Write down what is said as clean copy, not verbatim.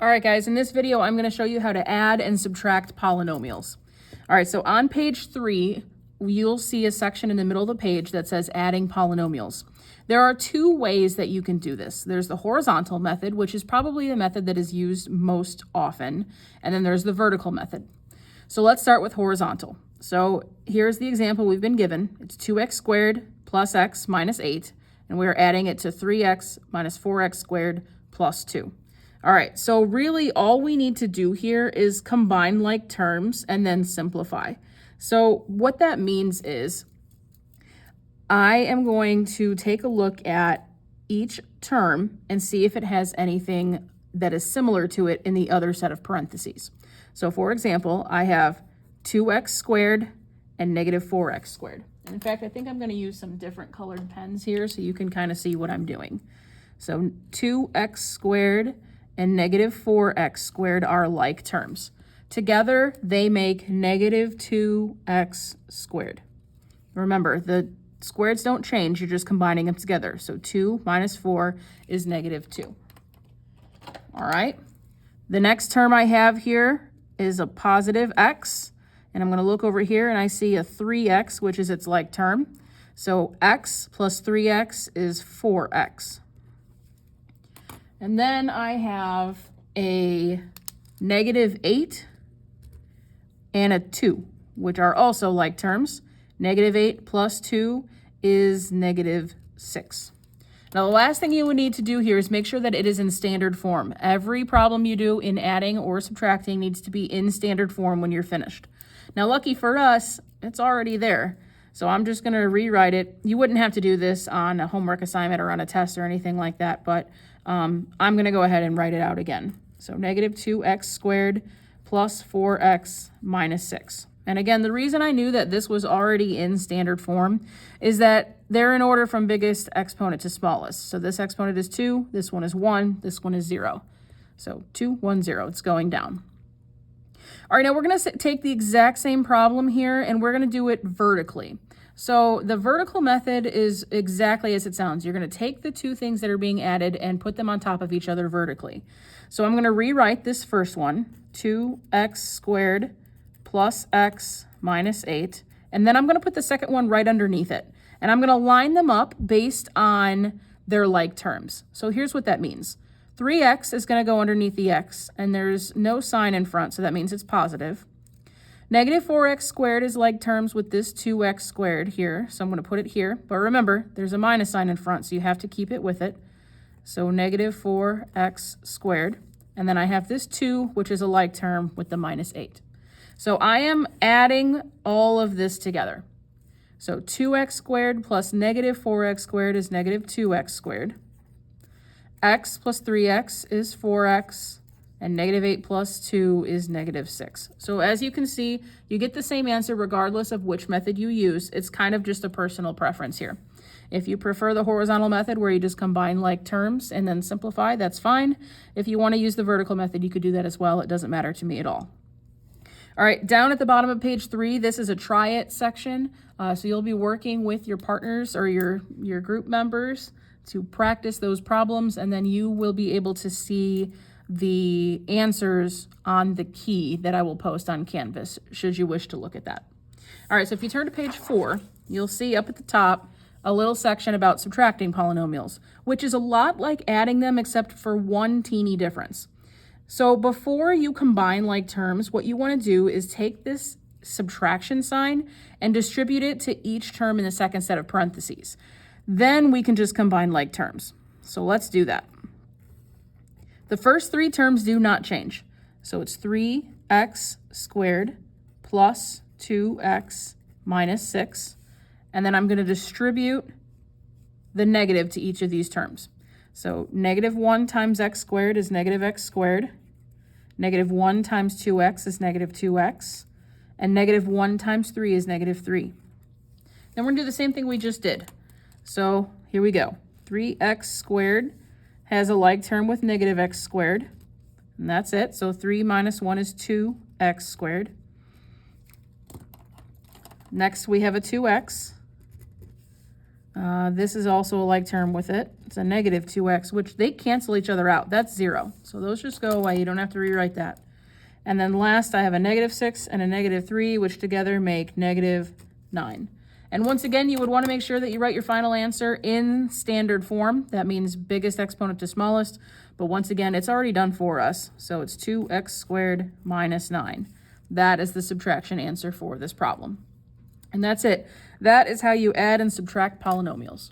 All right, guys, in this video, I'm going to show you how to add and subtract polynomials. All right, so on page 3, you'll see a section in the middle of the page that says adding polynomials. There are two ways that you can do this. There's the horizontal method, which is probably the method that is used most often, and then there's the vertical method. So let's start with horizontal. So here's the example we've been given. It's 2x squared plus x minus 8, and we're adding it to 3x minus 4x squared plus 2. All right, so really all we need to do here is combine like terms and then simplify. So what that means is I am going to take a look at each term and see if it has anything that is similar to it in the other set of parentheses. So for example, I have 2x squared and negative 4x squared. And in fact, I think I'm going to use some different colored pens here so you can kind of see what I'm doing. So 2x squared and negative 4x squared are like terms. Together, they make negative 2x squared. Remember, the squareds don't change, you're just combining them together. So 2 minus 4 is negative 2. All right, the next term I have here is a positive x, and I'm going to look over here and I see a 3x, which is its like term. So x plus 3x is 4x. And then I have a negative 8 and a 2, which are also like terms. Negative 8 plus 2 is negative 6. Now, the last thing you would need to do here is make sure that it is in standard form. Every problem you do in adding or subtracting needs to be in standard form when you're finished. Now, lucky for us, it's already there. So I'm just going to rewrite it. You wouldn't have to do this on a homework assignment or on a test or anything like that, but I'm going to go ahead and write it out again. So negative 2x squared plus 4x minus 6. And again, the reason I knew that this was already in standard form is that they're in order from biggest exponent to smallest. So this exponent is 2, this one is 1, this one is 0. So 2, 1, 0, it's going down. All right, now we're going to take the exact same problem here and we're going to do it vertically. So the vertical method is exactly as it sounds. You're going to take the two things that are being added and put them on top of each other vertically. So I'm going to rewrite this first one, 2x squared plus x minus 8. And then I'm going to put the second one right underneath it. And I'm going to line them up based on their like terms. So here's what that means. 3x is going to go underneath the x, and there's no sign in front, so that means it's positive. Negative 4x squared is like terms with this 2x squared here, so I'm going to put it here. But remember, there's a minus sign in front, so you have to keep it with it. So negative 4x squared. And then I have this 2, which is a like term with the minus 8. So I am adding all of this together. So 2x squared plus negative 4x squared is negative 2x squared. X plus 3x is 4x. And negative 8 plus 2 is negative 6. So as you can see, you get the same answer regardless of which method you use. It's kind of just a personal preference here. If you prefer the horizontal method where you just combine like terms and then simplify, that's fine. If you want to use the vertical method, you could do that as well. It doesn't matter to me at all. All right, down at the bottom of page 3, this is a try it section. So you'll be working with your partners or your group members to practice those problems, and then you will be able to see the answers on the key that I will post on Canvas, should you wish to look at that. All right, so if you turn to page 4, you'll see up at the top a little section about subtracting polynomials, which is a lot like adding them except for one teeny difference. So before you combine like terms, what you want to do is take this subtraction sign and distribute it to each term in the second set of parentheses. Then we can just combine like terms. So let's do that. The first 3 terms do not change. So it's 3x squared plus 2x minus 6. And then I'm going to distribute the negative to each of these terms. So negative 1 times x squared is negative x squared. Negative 1 times 2x is negative 2x. And negative 1 times 3 is negative 3. Then we're going to do the same thing we just did. So here we go. 3x squared has a like term with negative x squared, and that's it. So 3 minus 1 is 2x squared. Next, we have a 2x. This is also a like term with it. It's a negative 2x, which they cancel each other out. That's 0. So those just go away. You don't have to rewrite that. And then last, I have a negative 6 and a negative 3, which together make negative 9. And once again, you would want to make sure that you write your final answer in standard form. That means biggest exponent to smallest. But once again, it's already done for us. So it's 2x squared minus 9. That is the subtraction answer for this problem. And that's it. That is how you add and subtract polynomials.